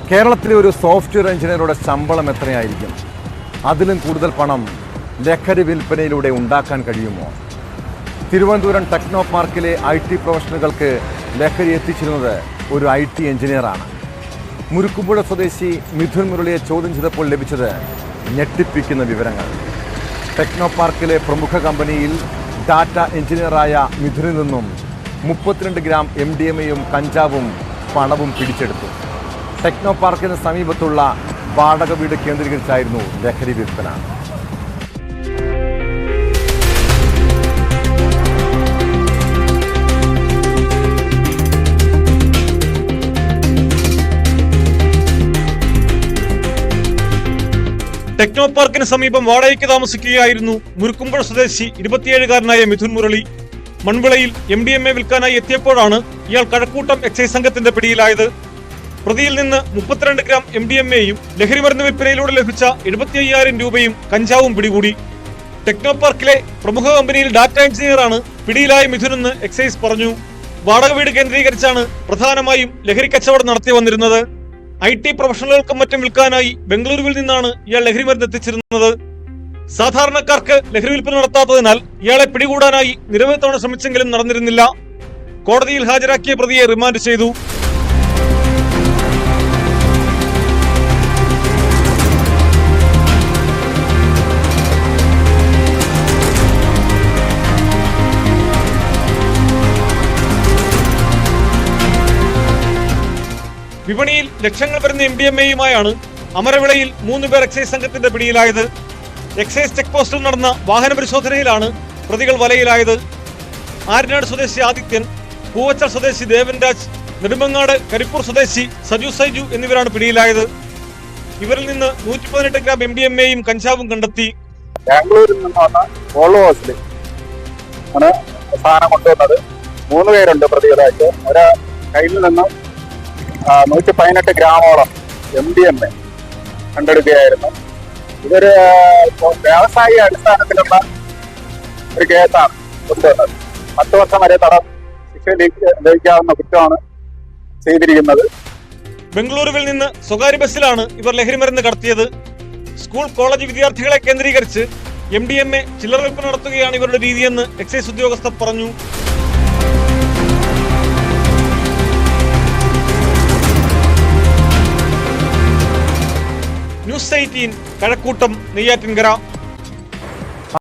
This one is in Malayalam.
കേരളത്തിലെ ഒരു സോഫ്റ്റ്വെയർ എഞ്ചിനീയറുടെ ശമ്പളം എത്രയായിരിക്കും? അതിലും കൂടുതൽ പണം ലഹരി വിൽപ്പനയിലൂടെ ഉണ്ടാക്കാൻ കഴിയുമോ? തിരുവനന്തപുരം ടെക്നോ പാർക്കിലെ IT പ്രൊഫഷണലുകൾക്ക് ലഹരി എത്തിച്ചിരുന്നത് ഒരു IT എഞ്ചിനീയറാണ്. മുരുക്കുമ്പുഴ സ്വദേശി മിഥുൻ മുരളിയെ ചോദ്യം ചെയ്തപ്പോൾ ലഭിച്ചത് ഞെട്ടിപ്പിക്കുന്ന വിവരങ്ങൾ. ടെക്നോ പാർക്കിലെ പ്രമുഖ കമ്പനിയിൽ ഡാറ്റ എഞ്ചിനീയറായ മിഥുനിൽ നിന്നും 32 ഗ്രാം MDMA-യും കഞ്ചാവും പണവും പിടിച്ചെടുത്തു. ടെക്നോ പാർക്കിന് സമീപത്തുള്ള വാടക വീട് കേന്ദ്രീകരിച്ചായിരുന്നു ലഹരി വിൽപ്പന. ടെക്നോ പാർക്കിന് സമീപം വാടകയ്ക്ക് താമസിക്കുകയായിരുന്നു മുരുക്കുമ്പുഴ സ്വദേശി 27-കാരനായ മിഥുൻ മുരളി. മൺവിളയിൽ MDMA വിൽക്കാനായി എത്തിയപ്പോഴാണ് ഇയാൾ കഴക്കൂട്ടം എക്സൈസ് സംഘത്തിന്റെ പിടിയിലായത്. പ്രതിയിൽ നിന്ന് 32 ഗ്രാം MDMA-യും ലഹരിമരുന്ന് വിൽപ്പനയിലൂടെ ലഭിച്ച 75,000 രൂപയും കഞ്ചാവും പിടികൂടി. ടെക്നോ പാർക്കിലെ പ്രമുഖ കമ്പനിയിൽ ഡാറ്റ എഞ്ചിനീയറാണ് പിടിയിലായ മിഥുനെന്ന് എക്സൈസ് പറഞ്ഞു. വാടക വീട് കേന്ദ്രീകരിച്ചാണ് പ്രധാനമായും ലഹരി കച്ചവടം നടത്തി വന്നിരുന്നത്. IT പ്രൊഫഷണലുകൾക്കും മറ്റും വിൽക്കാനായി ബംഗളൂരുവിൽ നിന്നാണ് ഇയാൾ ലഹരിമരുന്ന് എത്തിച്ചിരുന്നത്. സാധാരണക്കാർക്ക് ലഹരി വിൽപ്പന നടത്താത്തതിനാൽ ഇയാളെ പിടികൂടാനായി നിരവധി തവണ ശ്രമിച്ചെങ്കിലും നടന്നിരുന്നില്ല. കോടതിയിൽ ഹാജരാക്കിയ പ്രതിയെ റിമാൻഡ് ചെയ്തു. വിപണിയിൽ ലക്ഷങ്ങൾ വരുന്ന MDMA-യുമായാണ് അമരവിളയിൽ 3 പേർ എക്സൈസ് സംഘത്തിന്റെ പിടിയിലായത്. എക്സൈസ് ചെക്ക് പോസ്റ്റിൽ നടന്ന വാഹന പരിശോധനയിലാണ് പ്രതികൾ വലയിലായത്. ആര്യനാട് സ്വദേശി ആദിത്യൻ, പൂവച്ചൽ സ്വദേശി ദേവൻ രാജ്, നെടുമങ്ങാട് കരിപ്പൂർ സ്വദേശി സജു സൈജു എന്നിവരാണ് പിടിയിലായത്. ഇവരിൽ നിന്ന് 118 ഗ്രാം MDMA-യും കഞ്ചാവും കണ്ടെത്തി. ബാംഗ്ലൂരിൽ നിന്നാണ് വോൾവോസിൽ ആണ് സാധനം കൊണ്ടുവന്നത്. 3 പേരുണ്ട് പ്രതികളായിട്ട്. ഒരാ കയ്യിൽ നിന്നും 118 ഗ്രാമോളം MDMA കണ്ടെടുക്കുകയായിരുന്നു. ഇതൊരു വ്യാവസായിക അടിസ്ഥാനത്തിലുള്ള ഒരു കേസാണ് കൊണ്ടുവന്നത്. 10 വർഷം വരെ തടം ശിക്ഷ ലഭിക്കാവുന്ന കുറ്റമാണ് ചെയ്തിരിക്കുന്നത്. ബംഗളൂരുവിൽ നിന്ന് സ്വകാര്യ ബസ്സിലാണ് ഇവർ ലഹരിമരുന്ന് കടത്തിയത്. സ്കൂൾ കോളേജ് വിദ്യാർത്ഥികളെ കേന്ദ്രീകരിച്ച് MDMA ചില്ലറ വിൽപ്പന നടത്തുകയാണ് ഇവരുടെ രീതിയെന്ന് എക്സൈസ് ഉദ്യോഗസ്ഥർ പറഞ്ഞു. ന്യൂസ് 18 കഴക്കൂട്ടം നെയ്യാറ്റിൻകര.